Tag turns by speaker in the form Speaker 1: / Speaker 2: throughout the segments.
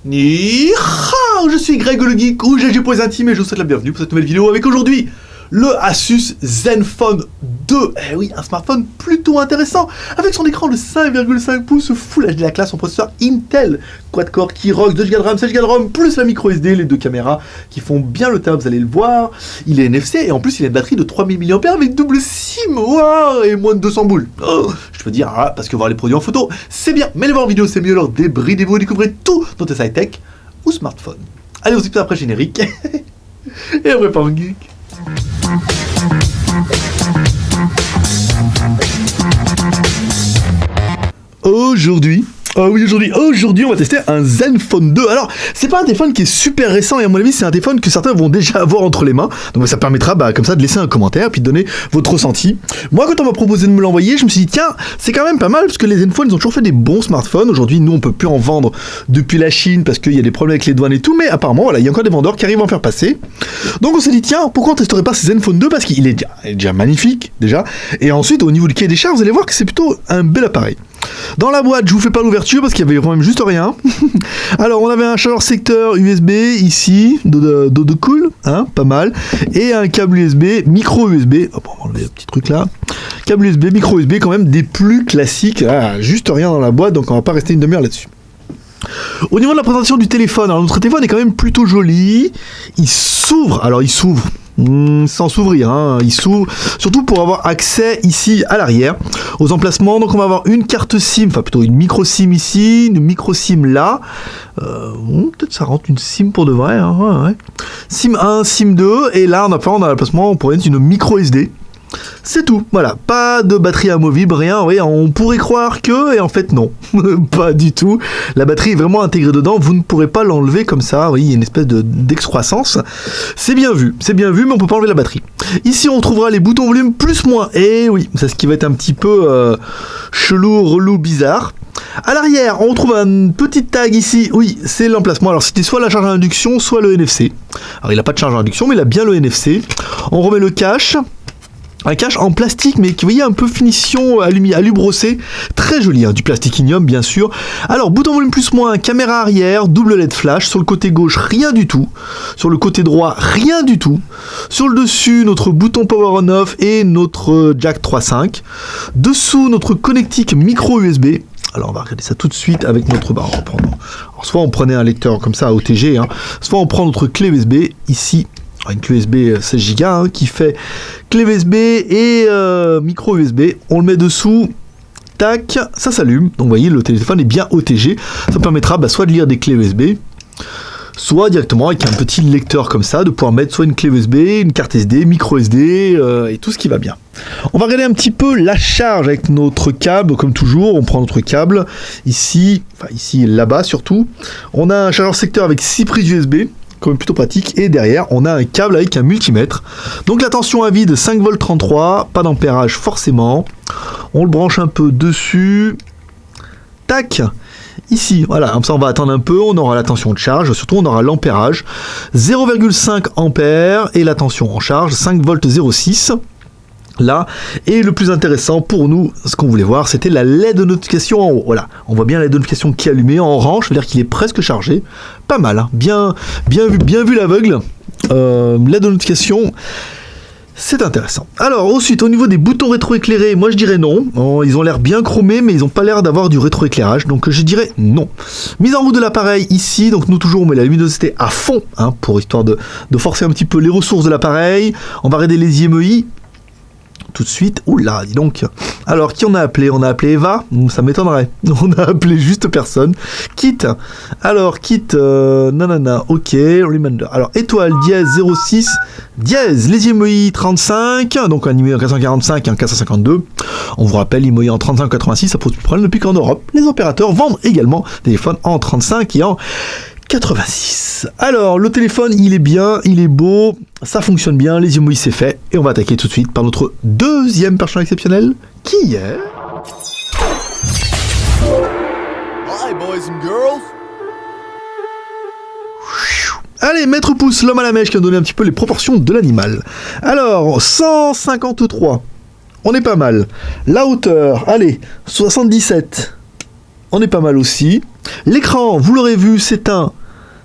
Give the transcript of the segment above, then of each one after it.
Speaker 1: Ni hao, je suis Greg le Geek ou GG pour les intimes et je vous souhaite la bienvenue pour cette nouvelle vidéo avec aujourd'hui le Asus Zenfone 2. Eh oui, un smartphone plutôt intéressant avec son écran de 5,5 pouces Full HD la classe, son processeur Intel quad-core qui rock 2Go de RAM, 16Go de ROM plus la micro SD, les deux caméras qui font bien le taf, vous allez le voir. Il est NFC et en plus il a une batterie de 3000 mAh avec double SIM, wow, et moins de 200 boules. Oh, je peux dire, ah, parce que voir les produits en photo, c'est bien, mais les voir en vidéo c'est mieux, alors débridez-vous et découvrez tout dans tes high-tech ou smartphone. Allez, on se dit après générique et après pas un geek. Aujourd'hui, on va tester un Zenfone 2. Alors, c'est pas un téléphone qui est super récent et à mon avis, c'est un téléphone que certains vont déjà avoir entre les mains. Donc, ça permettra, comme ça, de laisser un commentaire puis de donner votre ressenti. Moi, quand on m'a proposé de me l'envoyer, je me suis dit, tiens, c'est quand même pas mal parce que les Zenfone, ils ont toujours fait des bons smartphones. Aujourd'hui, nous, on peut plus en vendre depuis la Chine parce qu'il y a des problèmes avec les douanes et tout. Mais apparemment, voilà, il y a encore des vendeurs qui arrivent à en faire passer. Donc, on s'est dit, tiens, pourquoi on testerait pas ce Zenfone 2 parce qu'il est déjà magnifique, déjà. Et ensuite, au niveau du cahier des charges, vous allez voir que c'est plutôt un bel appareil. Dans la boîte, je vous fais pas l'ouverture parce qu'il y avait quand même juste rien. Alors, on avait un chargeur secteur USB ici, de cool, hein, pas mal, et un câble USB, micro USB. Hop, on va enlever le petit truc là. Câble USB, micro USB, quand même des plus classiques. Ah, juste rien dans la boîte, donc on va pas rester une demi-heure là-dessus. Au niveau de la présentation du téléphone, alors notre téléphone est quand même plutôt joli. Il s'ouvre, sans s'ouvrir, hein. Il s'ouvre surtout pour avoir accès ici à l'arrière aux emplacements. Donc on va avoir une carte SIM, enfin plutôt une micro SIM ici, une micro SIM là. Peut-être ça rentre une SIM pour de vrai, hein, ouais. SIM 1, SIM 2 et là on a l'emplacement, on pourrait mettre une micro SD. C'est tout, voilà, pas de batterie amovible, rien, oui, on pourrait croire que, et en fait non, pas du tout, la batterie est vraiment intégrée dedans, vous ne pourrez pas l'enlever comme ça, oui, il y a une espèce d'excroissance, c'est bien vu, mais on peut pas enlever la batterie. Ici on trouvera les boutons volume plus moins, et oui, c'est ce qui va être un petit peu chelou, relou, bizarre. À l'arrière, on trouve un petit tag ici, oui, c'est l'emplacement, alors c'était soit la charge à induction, soit le NFC, alors il n'a pas de charge à induction, mais il a bien le NFC, on remet le cache. Un cache en plastique, mais qui, vous voyez, un peu finition alu brossé. Très joli, hein, du plasticinium, bien sûr. Alors, bouton volume plus moins, caméra arrière, double LED flash. Sur le côté gauche, rien du tout. Sur le côté droit, rien du tout. Sur le dessus, notre bouton power on off et notre jack 3.5. Dessous, notre connectique micro USB. Alors, on va regarder ça tout de suite avec notre barre. Alors, soit on prenait un lecteur comme ça, OTG, hein, soit on prend notre clé USB, ici. Une clé USB 16 Go hein, qui fait clé USB et micro USB. On le met dessous, tac, ça s'allume. Donc vous voyez, le téléphone est bien OTG. Ça permettra soit de lire des clés USB, soit directement avec un petit lecteur comme ça, de pouvoir mettre soit une clé USB, une carte SD, micro SD et tout ce qui va bien. On va regarder un petit peu la charge avec notre câble, comme toujours, on prend notre câble ici, là-bas surtout. On a un chargeur secteur avec 6 prises USB. Quand même plutôt pratique, et derrière on a un câble avec un multimètre, donc la tension à vide 5V33, pas d'ampérage forcément, on le branche un peu dessus, tac, ici, voilà, comme ça on va attendre un peu, on aura la tension de charge, surtout on aura l'ampérage, 0,5 ampères, et la tension en charge, 5V06, là, et le plus intéressant pour nous, ce qu'on voulait voir, c'était la LED de notification en haut. Voilà, on voit bien la LED de notification qui est allumée en orange, c'est-à-dire qu'il est presque chargé. Pas mal, hein. Bien vu l'aveugle. LED de notification, c'est intéressant. Alors ensuite, au niveau des boutons rétroéclairés, moi je dirais non. Ils ont l'air bien chromés, mais ils n'ont pas l'air d'avoir du rétroéclairage, donc je dirais non. Mise en route de l'appareil ici, donc nous toujours on met la luminosité à fond, hein, pour histoire de forcer un petit peu les ressources de l'appareil. On va regarder les IMEI. Tout de suite, oula, dis donc. Alors, qui on a appelé? On a appelé Eva? Ça m'étonnerait. On a appelé juste personne. Kit. Alors, Kit, nanana, ok, reminder. Alors, étoile, dièse, 06, dièse, les IMEI 35, donc un IMEI en 445 et en 452. On vous rappelle, l'IMEI en 35-86, ça pose plus de problème depuis qu'en Europe, les opérateurs vendent également des téléphones en 35 et en 86. Alors, le téléphone, il est bien, il est beau, ça fonctionne bien, les IMEI c'est fait, et on va attaquer tout de suite par notre deuxième personnage exceptionnel, qui est...
Speaker 2: Hi boys and girls.
Speaker 1: Allez, Maître Pouce, l'homme à la mèche qui a donné un petit peu les proportions de l'animal. Alors, 153, on est pas mal. La hauteur, allez, 77. on est pas mal aussi. L'écran, vous l'aurez vu, c'est un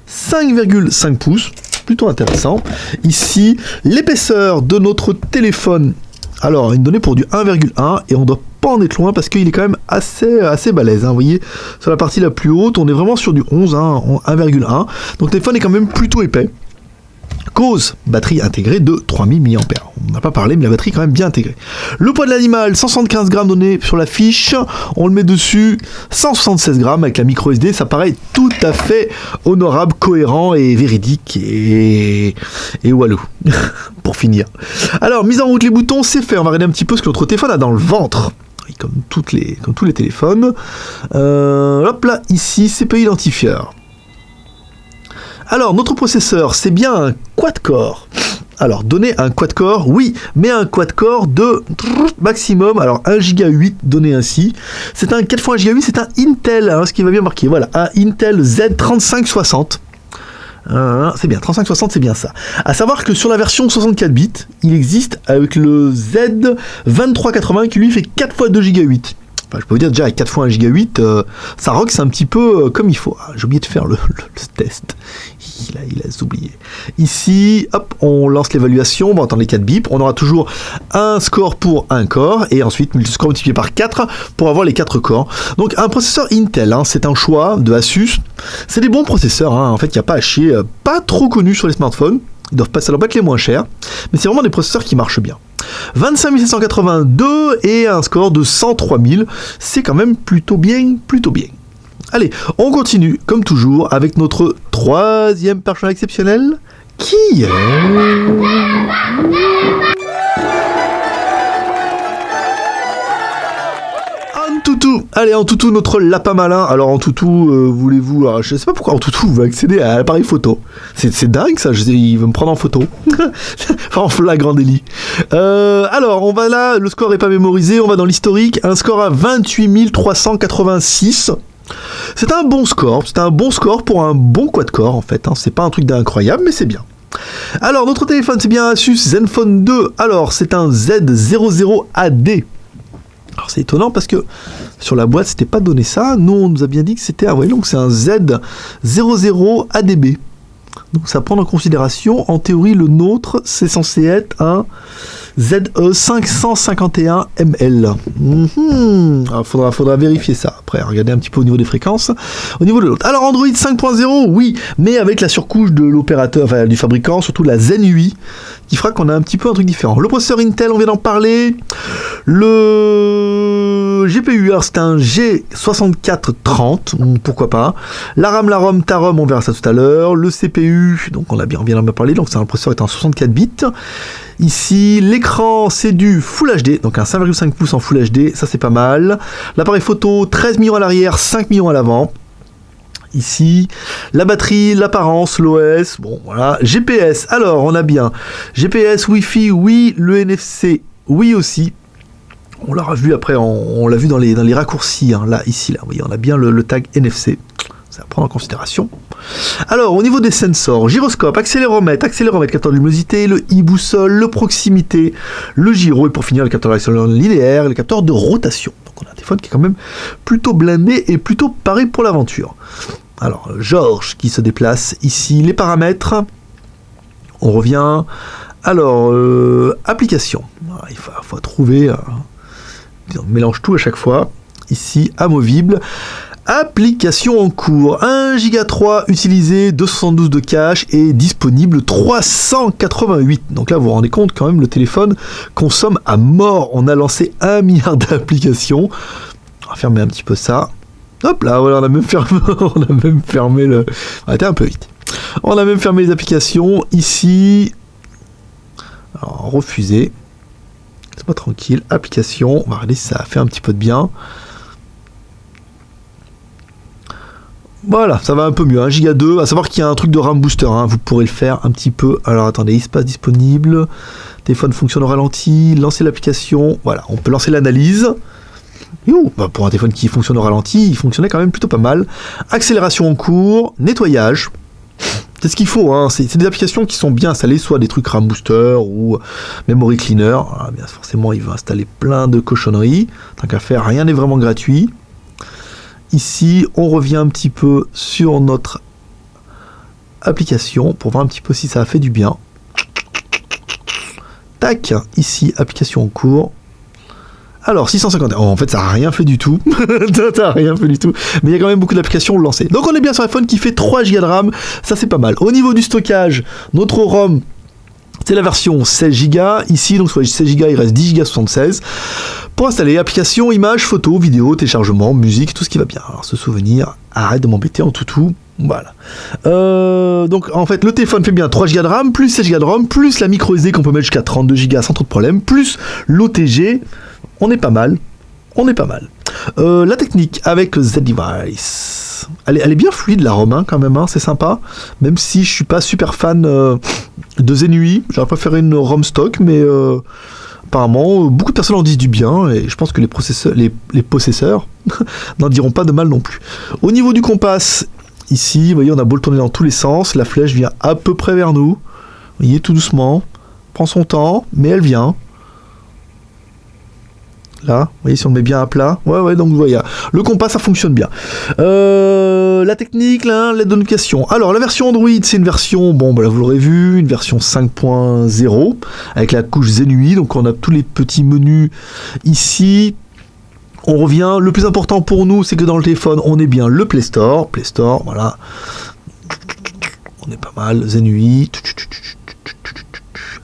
Speaker 1: 5,5 pouces, plutôt intéressant. Ici, l'épaisseur de notre téléphone, alors une donnée pour du 1,1 et on doit pas en être loin parce qu'il est quand même assez balèze. Vous voyez, sur la partie la plus haute, on est vraiment sur du 11, 1,1. Donc le téléphone est quand même plutôt épais. Cause, batterie intégrée de 3000 mAh. On n'a pas parlé, mais la batterie est quand même bien intégrée. Le poids de l'animal, 175 grammes donné sur la fiche. On le met dessus, 176 grammes avec la micro SD. Ça paraît tout à fait honorable, cohérent et véridique. Et walou, pour finir. Alors, mise en route les boutons, c'est fait. On va regarder un petit peu ce que notre téléphone a dans le ventre. Comme tous les téléphones. Hop là, ici, CPU identifieur. Alors, notre processeur, c'est bien un quad-core. Alors, donner un quad-core, oui, mais un quad-core de maximum, alors 1 Go 8 donné ainsi. C'est un 4 x 1 Go 8, c'est un Intel, ce qui va bien marquer, voilà, un Intel Z3560. C'est bien, 3560, c'est bien ça. À savoir que sur la version 64 bits, il existe avec le Z2380 qui lui fait 4 x 2 Go 8. Enfin, je peux vous dire déjà avec 4 x 1 Go 8, ça rock, c'est un petit peu comme il faut. Ah, j'ai oublié de faire le test. Il a oublié. Ici, hop, on lance l'évaluation, on va entendre les 4 bips. On aura toujours un score pour un corps et ensuite le score multiplié par 4 pour avoir les 4 corps. Donc un processeur Intel, c'est un choix de Asus. C'est des bons processeurs, en fait, il n'y a pas à chier. Pas trop connus sur les smartphones. Ça doit pas être les moins chers, mais c'est vraiment des processeurs qui marchent bien. 25 782 et un score de 103 000, c'est quand même plutôt bien. Allez, on continue, comme toujours, avec notre troisième personnage exceptionnel, qui est... Antutu. Allez, Antutu, notre lapin malin. Alors, Antutu, voulez-vous... Alors, je sais pas pourquoi Antutu va accéder à l'appareil photo. C'est dingue, ça. Il veut me prendre en photo. En flagrant délit. Alors, on va là. Le score est pas mémorisé. On va dans l'historique. Un score à 28 386. C'est un bon score. C'est un bon score pour un bon quad-core, en fait. C'est pas un truc d'incroyable, mais c'est bien. Alors, notre téléphone, c'est bien un Asus Zenfone 2. Alors, c'est un Z00AD. Alors c'est étonnant parce que sur la boîte c'était pas donné ça, nous on nous a bien dit que c'était donc c'est un Z00ADB. Donc ça prend en considération, en théorie le nôtre c'est censé être un ZE551ML. Alors, faudra vérifier ça après, regarder un petit peu au niveau des fréquences, au niveau de l'autre. Alors Android 5.0, oui, mais avec la surcouche de l'opérateur, enfin du fabricant, surtout la Zen UI, qui fera qu'on a un petit peu un truc différent. Le processeur Intel, on vient d'en parler. Le GPU, alors c'est un G6430, pourquoi pas. La RAM, la ROM, ta ROM, on verra ça tout à l'heure. Le CPU, donc on vient d'en parler, donc c'est un processeur est en 64 bits. Ici, l'écran, c'est du Full HD, donc un 5,5 pouces en Full HD, ça c'est pas mal. L'appareil photo, 13 millions à l'arrière, 5 millions à l'avant. Ici, la batterie, l'apparence, l'OS, bon voilà. GPS, alors on a bien GPS, Wi-Fi, oui, le NFC, oui aussi. On l'aura vu après, on l'a vu dans les raccourcis, là, ici, là, vous voyez, on a bien le tag NFC. Ça va prendre en considération. Alors, au niveau des sensors, gyroscope, accéléromètre, capteur de luminosité, le e-boussole, le proximité, le gyro, et pour finir, le capteur d'accélération linéaire, et le capteur de rotation. Donc, on a un téléphone qui est quand même plutôt blindé et plutôt paré pour l'aventure. Alors, Georges qui se déplace ici, les paramètres. On revient. Alors, application. Il faut trouver. On mélange tout à chaque fois. Ici, amovible. Application en cours, 1 Go 3 utilisé, 272 de cache et disponible 388. Donc là, vous vous rendez compte quand même, le téléphone consomme à mort. On a lancé 1 milliard d'applications. On va fermer un petit peu ça. Hop là, voilà, on a même fermé le... On a été un peu vite. On a même fermé les applications. Ici, alors, refuser. Laisse-moi tranquille. Application, on va regarder si ça a fait un petit peu de bien. Voilà, ça va un peu mieux. 1 Go 2, à savoir qu'il y a un truc de RAM booster, vous pourrez le faire un petit peu. Alors attendez, espace disponible, téléphone fonctionne au ralenti, lancer l'application, voilà, on peut lancer l'analyse. Pour un téléphone qui fonctionne au ralenti, il fonctionnait quand même plutôt pas mal. Accélération en cours, nettoyage. C'est ce qu'il faut, c'est des applications qui sont bien installées, soit des trucs RAM Booster ou Memory Cleaner. Alors, bien, forcément, il va installer plein de cochonneries. Tant qu'à faire, rien n'est vraiment gratuit. Ici, on revient un petit peu sur notre application pour voir un petit peu si ça a fait du bien. Tac, ici, application en cours. Alors, 650. Oh, en fait, ça n'a rien fait du tout. Ça n'a rien fait du tout. Mais il y a quand même beaucoup d'applications lancées. Donc, on est bien sur un iPhone qui fait 3 Go de RAM. Ça, c'est pas mal. Au niveau du stockage, notre ROM, c'est la version 16 Go. Ici, donc sur les 16 Go, il reste 10 Go 76. Pour installer applications, images, photos, vidéos, téléchargement, musique, tout ce qui va bien. Alors, ce souvenir, arrête de m'embêter en toutou. Voilà. Donc en fait le téléphone fait bien 3 Go de RAM, plus 16 Go de ROM, plus la micro SD qu'on peut mettre jusqu'à 32 Go sans trop de problème, plus l'OTG. On est pas mal. On est pas mal. La technique avec le Z-Device. Elle est bien fluide la ROM quand même, hein, c'est sympa. Même si je suis pas super fan de Zenui. J'aurais préféré une ROM stock, mais apparemment beaucoup de personnes en disent du bien et je pense que les possesseurs n'en diront pas de mal non plus. Au niveau du compas, ici, vous voyez, on a beau le tourner dans tous les sens, la flèche vient à peu près vers nous. Vous voyez, tout doucement. Prend son temps, mais elle vient. Là, vous voyez, si on le met bien à plat. Ouais, donc vous voyez, le compas, ça fonctionne bien. La technique, là, l'aide de notification. Alors, la version Android, c'est une version, bon, bah là, vous l'aurez vu, une version 5.0, avec la couche Zenui. Donc, on a tous les petits menus ici. On revient, le plus important pour nous, c'est que dans le téléphone, on est bien le Play Store, voilà. On est pas mal, Zenui,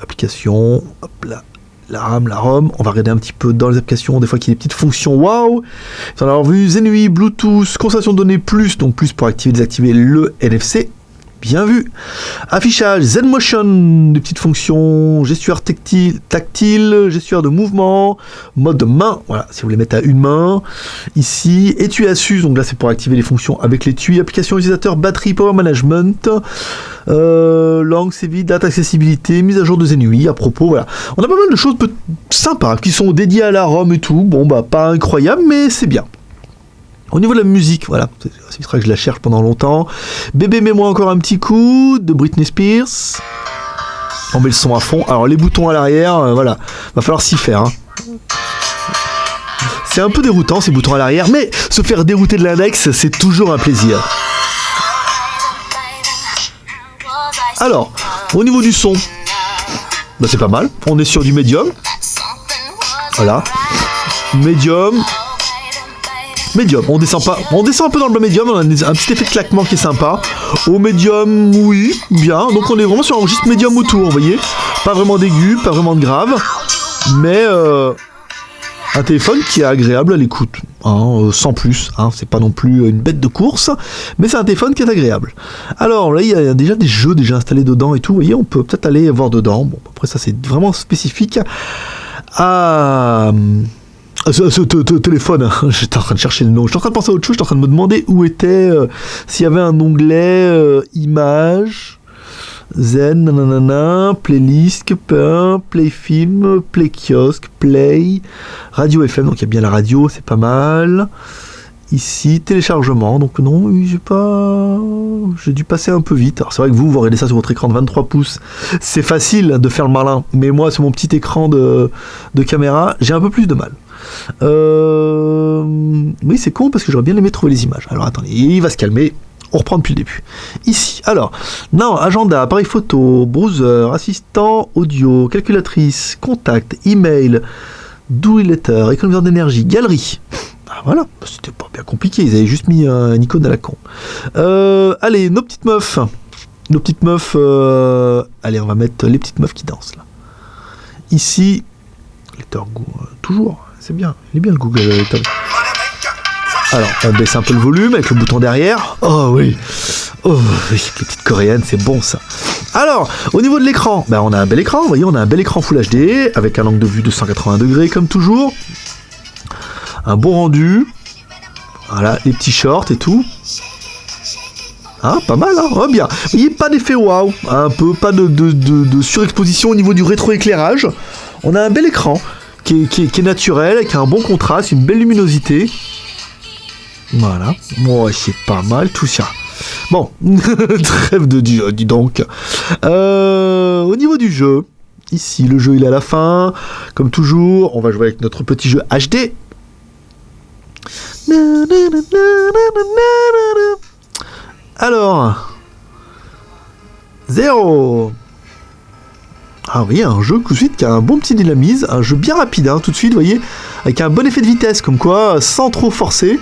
Speaker 1: application, hop là, la RAM, la ROM, on va regarder un petit peu dans les applications, des fois qu'il y a des petites fonctions, waouh. Vous en avez vu, Zenui, Bluetooth, consommation de données plus, donc plus pour activer, désactiver le NFC. Bien vu. Affichage, Z-Motion, des petites fonctions, gestuelle tactile, gestuelle de mouvement, mode main, voilà, si vous voulez mettre à une main. Ici, étui Asus, donc là c'est pour activer les fonctions avec l'étui. Application utilisateur, batterie, power management, langue, CV, date, accessibilité, mise à jour de Zenui, à propos, voilà. On a pas mal de choses sympas qui sont dédiées à la ROM et tout. Bon, bah, pas incroyable, mais c'est bien. Au niveau de la musique, voilà, c'est vrai que je la cherche pendant longtemps. Bébé, mets-moi encore un petit coup de Britney Spears. On met le son à fond. Alors les boutons à l'arrière, voilà, va falloir s'y faire. Hein. C'est un peu déroutant ces boutons à l'arrière, mais se faire dérouter de l'index, c'est toujours un plaisir. Alors, au niveau du son, bah, c'est pas mal. On est sur du médium. Voilà, médium, on descend un peu dans le médium, on a un petit effet de claquement qui est sympa. Au médium, oui, bien. Donc on est vraiment sur un registre médium autour, vous voyez. Pas vraiment d'aigu, pas vraiment de grave, mais un téléphone qui est agréable à l'écoute, hein, sans plus. Hein, c'est pas non plus une bête de course, mais c'est un téléphone qui est agréable. Alors là, il y a déjà des jeux déjà installés dedans et tout. Vous voyez, on peut peut-être aller voir dedans. Bon, après ça, c'est vraiment spécifique à ce téléphone. J'étais en train de chercher le nom. J'étais en train de penser à autre chose. J'étais en train de me demander où était s'il y avait un onglet images, Zen, nanana, playlist, play film, play kiosque, play, radio FM. Donc il y a bien la radio, c'est pas mal. Ici, téléchargement. Donc non, j'ai dû passer un peu vite. Alors c'est vrai que vous regardez ça sur votre écran de 23 pouces. C'est facile de faire le malin. Mais moi, sur mon petit écran de caméra, j'ai un peu plus de mal. Oui, c'est con parce que j'aurais bien aimé trouver les images. Alors attendez, il va se calmer. On reprend depuis le début. Ici, alors, non, agenda, appareil photo, browser, assistant audio, calculatrice, contact, email, do letter, économiseur d'énergie, galerie. Ah, voilà, c'était pas bien compliqué, ils avaient juste mis une icône à la con. Allez, nos petites meufs. Allez, on va mettre les petites meufs qui dansent là. Ici, lecteur toujours, c'est bien, il est bien le Google lecteur. Alors, on baisse un peu le volume avec le bouton derrière. Oh oui, les petites coréennes, c'est bon ça. Alors, au niveau de l'écran, ben, on a un bel écran, vous voyez, on a un bel écran Full HD avec un angle de vue de 180 degrés comme toujours. Un bon rendu. Voilà, les petits shorts et tout. Hein, pas mal, hein, oh, bien. Vous voyez, pas d'effet waouh, un peu, pas de surexposition au niveau du rétroéclairage. On a un bel écran qui est naturel, avec un bon contraste, une belle luminosité. Voilà, bon, c'est pas mal tout ça. Bon, trêve de Dieu, dis donc. Au niveau du jeu, ici le jeu il est à la fin. Comme toujours, on va jouer avec notre petit jeu HD. Alors, 0. Ah oui, un jeu tout de suite qui a un bon petit dynamisme, un jeu bien rapide, hein, tout de suite, vous voyez, avec un bon effet de vitesse, comme quoi, sans trop forcer.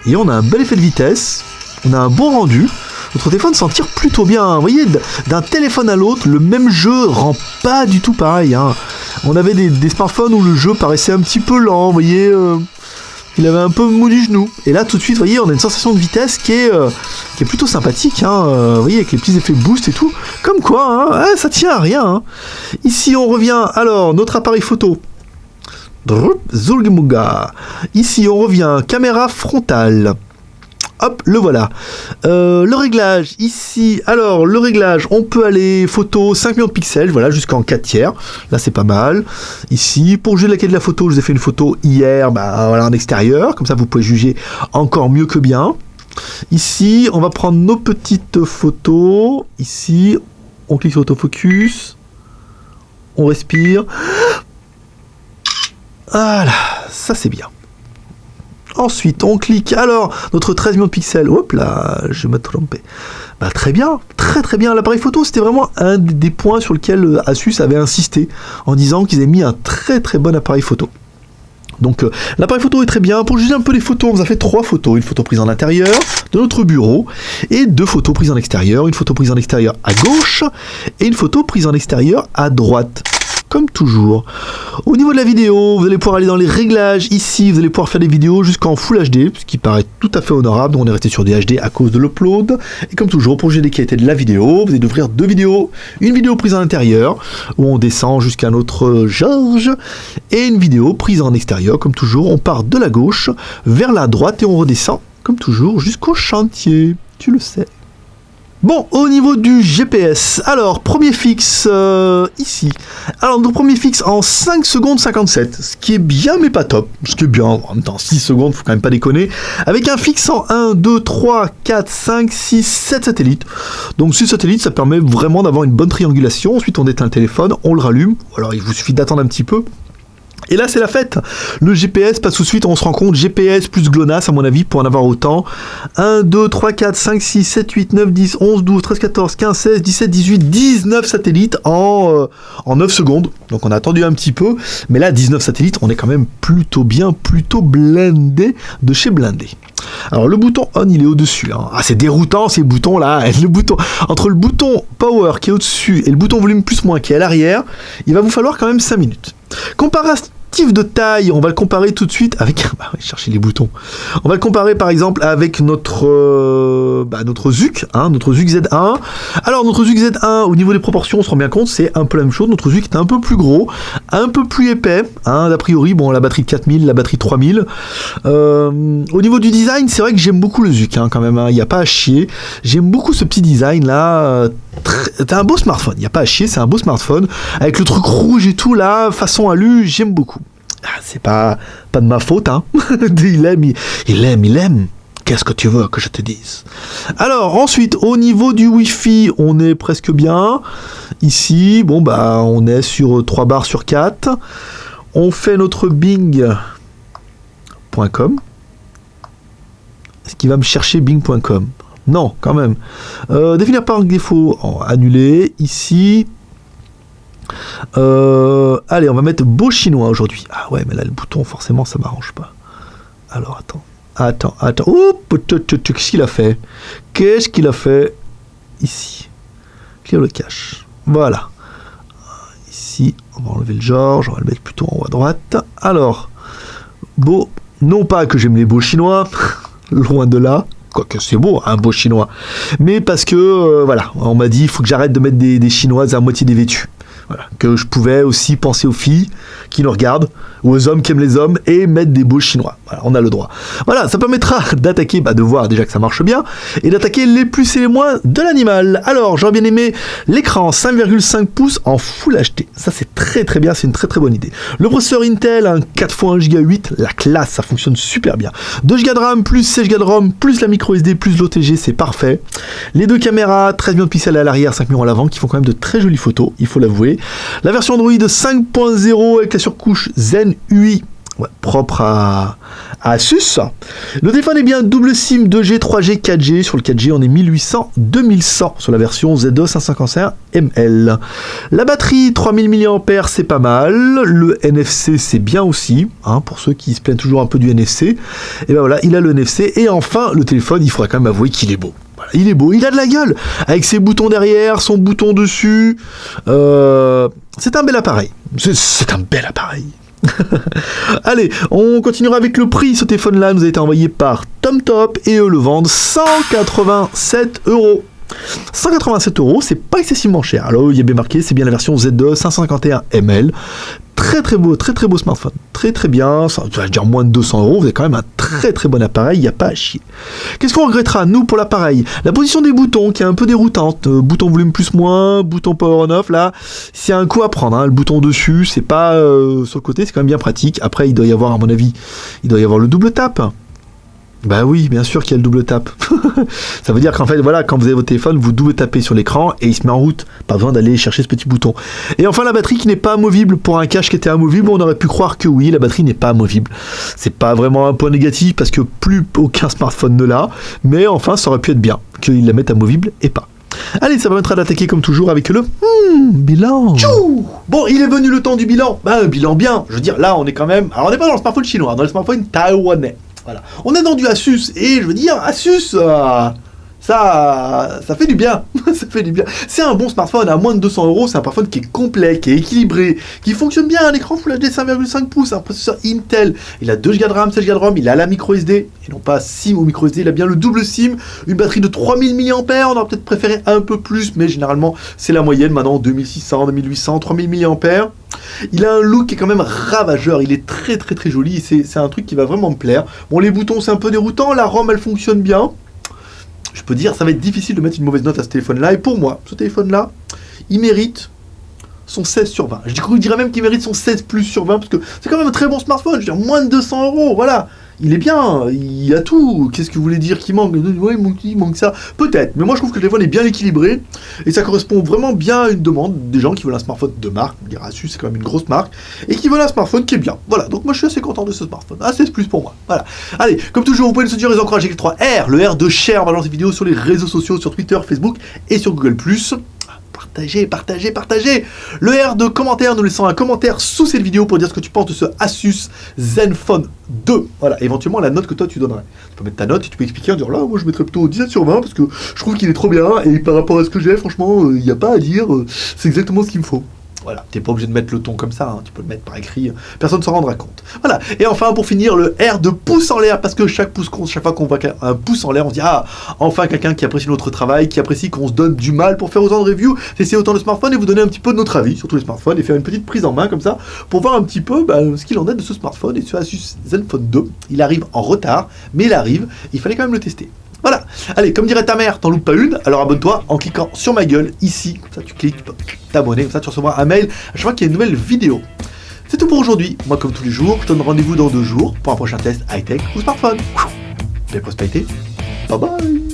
Speaker 1: Et on a un bel effet de vitesse, on a un bon rendu. Notre téléphone s'en tire plutôt bien, hein. Vous voyez, d'un téléphone à l'autre, le même jeu rend pas du tout pareil, hein. On avait des smartphones où le jeu paraissait un petit peu lent, vous voyez, il avait un peu mou du genou. Et là, tout de suite, vous voyez, on a une sensation de vitesse qui est plutôt sympathique, hein, vous voyez, avec les petits effets boost et tout. Comme quoi, hein, ça tient à rien, hein. Ici, on revient, alors, notre appareil photo. Zulgemuga. Ici, on revient, caméra frontale. Hop, le voilà. Le réglage, ici, alors, le réglage, on peut aller photo 5 millions de pixels, voilà, jusqu'en 4 tiers. Là, c'est pas mal. Ici, pour juger de la qualité de la photo, je vous ai fait une photo hier, bah, voilà, en extérieur. Comme ça, vous pouvez juger encore mieux que bien. Ici, on va prendre nos petites photos. Ici, on clique sur autofocus. On respire. Voilà, ça c'est bien. Ensuite, on clique. Alors, notre 13 millions de pixels. Hop là, je me trompé. Bah, très bien, très bien. L'appareil photo, c'était vraiment un des points sur lequel Asus avait insisté en disant qu'ils avaient mis un très bon appareil photo. Donc, l'appareil photo est très bien. Pour juger un peu les photos, on vous a fait 3 photos. Une photo prise en intérieur de notre bureau et 2 photos prises en extérieur. Une photo prise en extérieur à gauche et une photo prise en extérieur à droite. Comme toujours. Au niveau de la vidéo, vous allez pouvoir aller dans les réglages. Ici, vous allez pouvoir faire des vidéos jusqu'en Full HD, ce qui paraît tout à fait honorable. Donc on est resté sur des HD à cause de l'upload. Et comme toujours, pour juger des qualités de la vidéo, vous allez ouvrir 2 vidéos. Une vidéo prise en intérieur, où on descend jusqu'à notre George, et une vidéo prise en extérieur. Comme toujours, on part de la gauche vers la droite et on redescend, comme toujours, jusqu'au chantier. Tu le sais. Bon, au niveau du GPS, alors, premier fixe, ici. Alors, notre premier fixe en 5 secondes 57, ce qui est bien, mais pas top. Ce qui est bien, en même temps, 6 secondes, faut quand même pas déconner. Avec un fixe en 1, 2, 3, 4, 5, 6, 7 satellites. Donc, 6 satellites, ça permet vraiment d'avoir une bonne triangulation. Ensuite, on éteint le téléphone, on le rallume. Alors, il vous suffit d'attendre un petit peu. Et là, c'est la fête. Le GPS passe tout de suite, on se rend compte, GPS plus GLONASS, à mon avis, pour en avoir autant. 1, 2, 3, 4, 5, 6, 7, 8, 9, 10, 11, 12, 13, 14, 15, 16, 17, 18, 19 satellites en 9 secondes. Donc on a attendu un petit peu. Mais là, 19 satellites, on est quand même plutôt bien, plutôt blindé de chez blindé. Alors le bouton on, il est au-dessus, hein. Ah, c'est déroutant ces boutons là. Le bouton, entre le bouton power qui est au-dessus et le bouton volume plus moins qui est à l'arrière, il va vous falloir quand même 5 minutes. Comparatif de taille, on va le comparer tout de suite avec... Bah, chercher les boutons. On va le comparer par exemple avec notre ZUK, hein, notre ZUK Z1. Alors notre ZUK Z1, au niveau des proportions, on se rend bien compte, c'est un peu la même chose. Notre ZUK est un peu plus gros, un peu plus épais, hein, d'a priori, bon, la batterie de 4000, la batterie de 3000. Au niveau du design, c'est vrai que j'aime beaucoup le ZUK, hein, quand même, hein, il n'y a pas à chier. J'aime beaucoup ce petit design là. C'est un beau smartphone, il n'y a pas à chier, c'est un beau smartphone. Avec le truc rouge et tout là, façon alu, j'aime beaucoup. Ah, c'est pas de ma faute, hein. Il aime. Qu'est-ce que tu veux que je te dise? Alors, ensuite, au niveau du Wi-Fi, on est presque bien. Ici, bon, bah, on est sur 3 barres sur 4. On fait notre bing.com. Est-ce qu'il va me chercher bing.com? Non, quand même. Définir par défaut, annuler. Ici... allez, on va mettre beau chinois aujourd'hui. Ah ouais, mais là, le bouton, forcément, ça m'arrange pas. Alors, attends. Oups, qu'est-ce qu'il a fait? Ici. Clear le cache. Voilà. Ici, on va enlever le George, on va le mettre plutôt en haut à droite. Alors, beau, non pas que j'aime les beaux chinois, loin de là. Quoique c'est beau, un beau chinois. Mais parce que, voilà, on m'a dit, il faut que j'arrête de mettre des chinoises à moitié dévêtues. Voilà, que je pouvais aussi penser aux filles qui nous regardent, ou aux hommes qui aiment les hommes, et mettre des beaux chinois. Voilà, on a le droit. Voilà, ça permettra d'attaquer, de voir déjà que ça marche bien, et d'attaquer les plus et les moins de l'animal. Alors, j'aurais bien aimé l'écran 5,5 pouces en Full HD. Ça, c'est très bien, c'est une très bonne idée. Le processeur Intel, un 4x1 Go 8, la classe, ça fonctionne super bien. 2 Go de RAM, plus 16 Go de ROM, plus la micro SD, plus l'OTG, c'est parfait. Les 2 caméras, 13 millions de pixels à l'arrière, 5 millions à l'avant, qui font quand même de très jolies photos, il faut l'avouer. La version Android 5.0 avec la surcouche Zen UI Ouais, propre à Asus. Le téléphone est bien double SIM 2G, 3G, 4G. Sur le 4G, on est 1800-2100 sur la version ZE 551 ml. La batterie, 3000 mAh, c'est pas mal. Le NFC, c'est bien aussi, hein, pour ceux qui se plaignent toujours un peu du NFC. Et ben voilà, il a le NFC. Et enfin, le téléphone, il faudra quand même avouer qu'il est beau. Voilà, il est beau, il a de la gueule. Avec ses boutons derrière, son bouton dessus. C'est un bel appareil. C'est un bel appareil. Allez, on continuera avec le prix. Ce téléphone-là nous a été envoyé par TomTop et eux le vendent 187 €. 187 €, c'est pas excessivement cher. Alors, il y a bien marqué, c'est bien la version ZE 551 ml. Très très beau smartphone. Très bien, ça va dire moins de 200 €, vous avez quand même un très bon appareil, il n'y a pas à chier. Qu'est-ce qu'on regrettera, nous, pour l'appareil? La position des boutons, qui est un peu déroutante. Bouton volume plus moins, bouton power on off, là, c'est un coup à prendre, hein. Le bouton dessus, c'est pas sur le côté, c'est quand même bien pratique. Après, il doit y avoir, à mon avis, le double tap. Bah oui, bien sûr qu'il y a le double tap. Ça veut dire qu'en fait, voilà, quand vous avez votre téléphone, vous double tapez sur l'écran et il se met en route. Pas besoin d'aller chercher ce petit bouton. Et enfin, la batterie qui n'est pas amovible. Pour un cache qui était amovible, on aurait pu croire que oui, la batterie n'est pas amovible. C'est pas vraiment un point négatif parce que plus aucun smartphone ne l'a. Mais enfin, ça aurait pu être bien qu'ils la mettent amovible et pas. Allez, ça permettra d'attaquer comme toujours avec le bilan. Tchou. Bon, il est venu le temps du bilan. Bah, un bilan bien. Je veux dire, là, on est quand même... Alors, on n'est pas dans le smartphone chinois, dans le smartphone taïwanais. Voilà. On est dans du Asus, et je veux dire, Asus, ça fait du bien. Ça fait du bien. C'est un bon smartphone à moins de 200 €, c'est un smartphone qui est complet, qui est équilibré, qui fonctionne bien, un écran Full HD 5,5 pouces, un processeur Intel, il a 2 Go de RAM, 16 Go de ROM, il a la micro SD, et non pas SIM ou micro SD, il a bien le double SIM, une batterie de 3000 mAh, on aurait peut-être préféré un peu plus, mais généralement c'est la moyenne, maintenant 2600, 2800, 3000 mAh. Il a un look qui est quand même ravageur, il est très joli, c'est un truc qui va vraiment me plaire. Bon, les boutons c'est un peu déroutant, la ROM elle fonctionne bien. Je peux dire, ça va être difficile de mettre une mauvaise note à ce téléphone-là, et pour moi, ce téléphone-là, il mérite son 16 sur 20. Je dirais même qu'il mérite son 16 plus sur 20, parce que c'est quand même un très bon smartphone, je veux dire, moins de 200 €, voilà. Il est bien, il a tout. Qu'est-ce que vous voulez dire qu'il manque? Ouais, il manque ça. Peut-être, mais moi je trouve que le téléphone est bien équilibré et ça correspond vraiment bien à une demande des gens qui veulent un smartphone de marque. On dirait Asus, c'est quand même une grosse marque et qui veulent un smartphone qui est bien. Voilà, donc moi je suis assez content de ce smartphone. Ah, c'est plus pour moi. Voilà. Allez, comme toujours, vous pouvez nous soutenir et nous encourager avec le 3R, le R de share, on va lancer des vidéos sur les réseaux sociaux, sur Twitter, Facebook et sur Google+. Partagez. Le R de commentaire, nous laissant un commentaire sous cette vidéo pour dire ce que tu penses de ce Asus Zenfone 2. Voilà, éventuellement la note que toi tu donnerais. Tu peux mettre ta note et tu peux expliquer en disant là, moi je mettrais plutôt 17 sur 20 parce que je trouve qu'il est trop bien et par rapport à ce que j'ai, franchement, il n'y a pas à dire, c'est exactement ce qu'il me faut. Voilà, t'es pas obligé de mettre le ton comme ça, hein. Tu peux le mettre par écrit, personne ne s'en rendra compte. Voilà, et enfin pour finir, le R de pouce en l'air, parce que chaque fois qu'on voit un pouce en l'air, on se dit ah, enfin quelqu'un qui apprécie notre travail, qui apprécie qu'on se donne du mal pour faire autant de reviews, essayer autant de smartphones et vous donner un petit peu de notre avis sur tous les smartphones et faire une petite prise en main comme ça, pour voir un petit peu ce qu'il en est de ce smartphone et ce Asus Zenfone 2. Il arrive en retard, mais il arrive, il fallait quand même le tester. Voilà, allez, comme dirait ta mère, t'en loupes pas une, alors abonne-toi en cliquant sur ma gueule, ici, comme ça tu cliques, tu peux t'abonner, comme ça tu recevras un mail à chaque fois qu'il y a une nouvelle vidéo. C'est tout pour aujourd'hui, moi comme tous les jours, je te donne rendez-vous dans 2 jours pour un prochain test high-tech ou smartphone. Belle prospérité, bye bye.